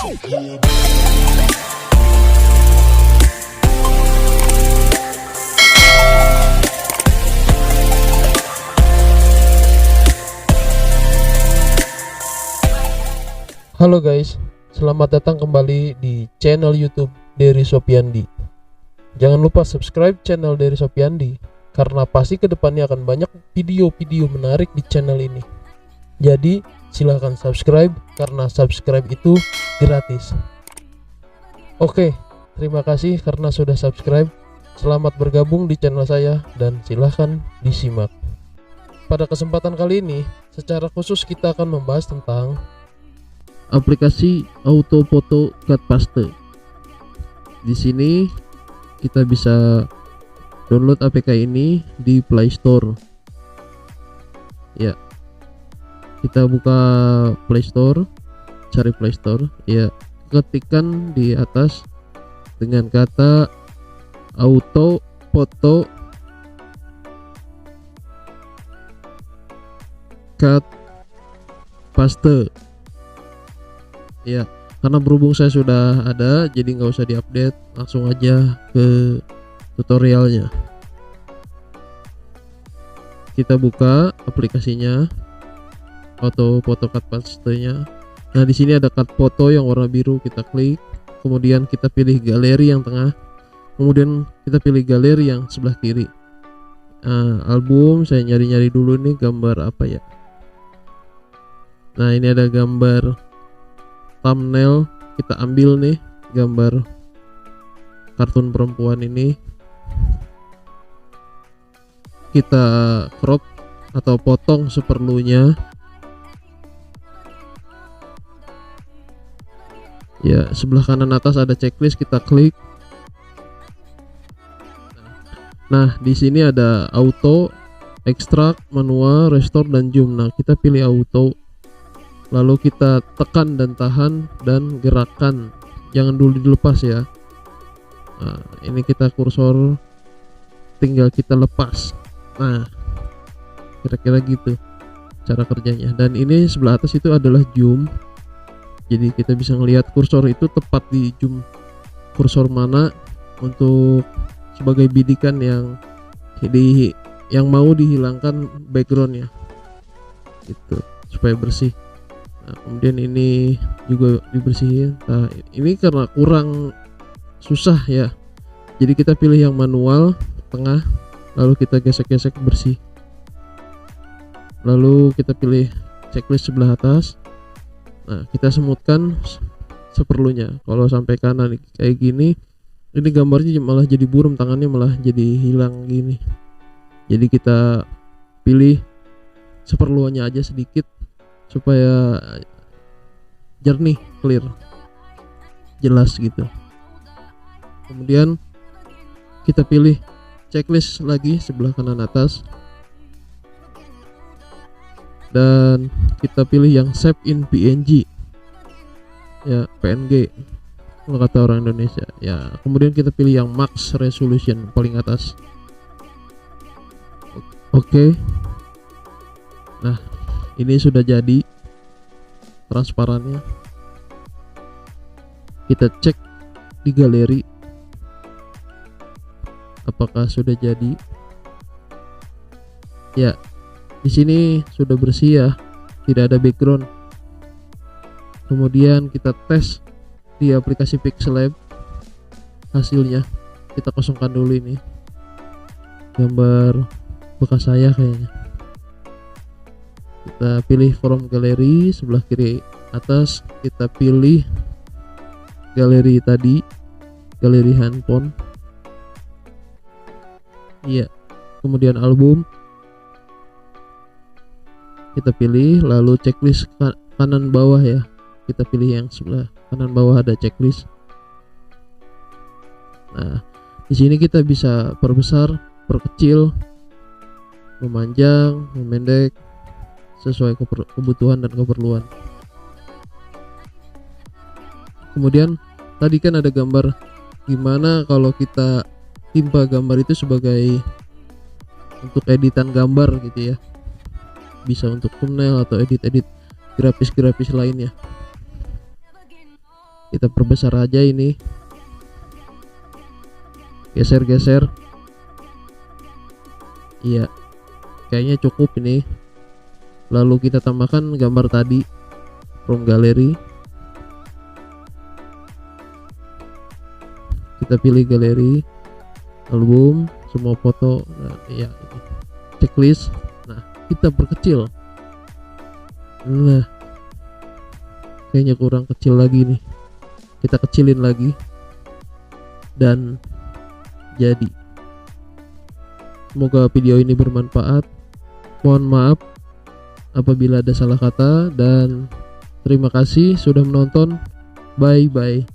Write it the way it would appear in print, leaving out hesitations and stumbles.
Halo guys, selamat datang kembali di channel YouTube Dery Sopiandi. Jangan lupa subscribe channel Dery Sopiandi, karena pasti kedepannya akan banyak video-video menarik di channel ini. Jadi silahkan subscribe, karena subscribe itu gratis. Oke, terima kasih karena sudah subscribe. Selamat bergabung di channel saya dan silahkan disimak. Pada kesempatan kali ini, secara khusus kita akan membahas tentang aplikasi auto foto cut paste. Di sini kita bisa download APK ini di Play Store. Ya, kita buka Play Store, cari Play Store. Ya, ketikkan di atas dengan kata auto foto cut paste. Ya, karena berhubung saya sudah ada, jadi nggak usah diupdate, langsung aja ke tutorialnya. Kita buka aplikasinya, auto foto cut paste-nya. Nah, di sini ada cut foto yang warna biru, kita klik, kemudian kita pilih galeri yang tengah, kemudian kita pilih galeri yang sebelah kiri. Nah, album saya nyari-nyari dulu nih gambar apa ya. Nah, ini ada gambar thumbnail, kita ambil nih gambar kartun perempuan ini, kita crop atau potong seperlunya. Ya, sebelah kanan atas ada checklist, kita klik. Nah, di sini ada auto, extract, manual, restore, dan zoom. Nah, kita pilih auto, lalu kita tekan dan tahan dan gerakan, jangan dulu dilepas ya. Nah, ini kita kursor, tinggal kita lepas. Nah, kira-kira gitu cara kerjanya. Dan ini sebelah atas itu adalah zoom, jadi kita bisa ngelihat kursor itu tepat di zoom kursor mana untuk sebagai bidikan yang mau dihilangkan backgroundnya gitu, supaya bersih. Nah, kemudian ini juga dibersihin. Nah, ini karena kurang susah ya, jadi kita pilih yang manual tengah, lalu kita gesek-gesek bersih, lalu kita pilih checklist sebelah atas. Nah, kita semutkan seperlunya. Kalau sampai kanan kayak gini, ini gambarnya malah jadi buram, tangannya malah jadi hilang gini. Jadi kita pilih seperluannya aja sedikit supaya jernih, clear, jelas gitu. Kemudian kita pilih checklist lagi sebelah kanan atas, dan kita pilih yang save in PNG ya, PNG kalau kata orang Indonesia ya. Kemudian kita pilih yang max resolution paling atas. Oke. Nah, ini sudah jadi transparannya. Kita cek di galeri apakah sudah jadi. Ya, di sini sudah bersih ya, tidak ada background. Kemudian kita tes di aplikasi Pixelab hasilnya. Kita kosongkan dulu ini gambar bekas saya kayaknya. Kita pilih from galeri sebelah kiri atas, kita pilih galeri tadi, galeri handphone. Iya, kemudian album kita pilih, lalu checklist kanan bawah ya, kita pilih yang sebelah kanan bawah ada checklist. Nah, di sini kita bisa perbesar, perkecil, memanjang, memendek sesuai kebutuhan dan keperluan. Kemudian tadi kan ada gambar, gimana kalau kita timpa gambar itu sebagai untuk editan gambar gitu ya, bisa untuk thumbnail atau edit-edit grafis-grafis lainnya. Kita perbesar aja ini, geser-geser. Iya, kayaknya cukup ini. Lalu kita tambahkan gambar tadi from gallery. Kita pilih galeri, album, semua foto. Nah, ya ini checklist. Nah, kita perkecil. Nah, kayaknya kurang kecil lagi nih. Kita kecilin lagi. Dan jadi. Semoga video ini bermanfaat. Mohon maaf apabila ada salah kata, dan terima kasih sudah menonton. Bye bye.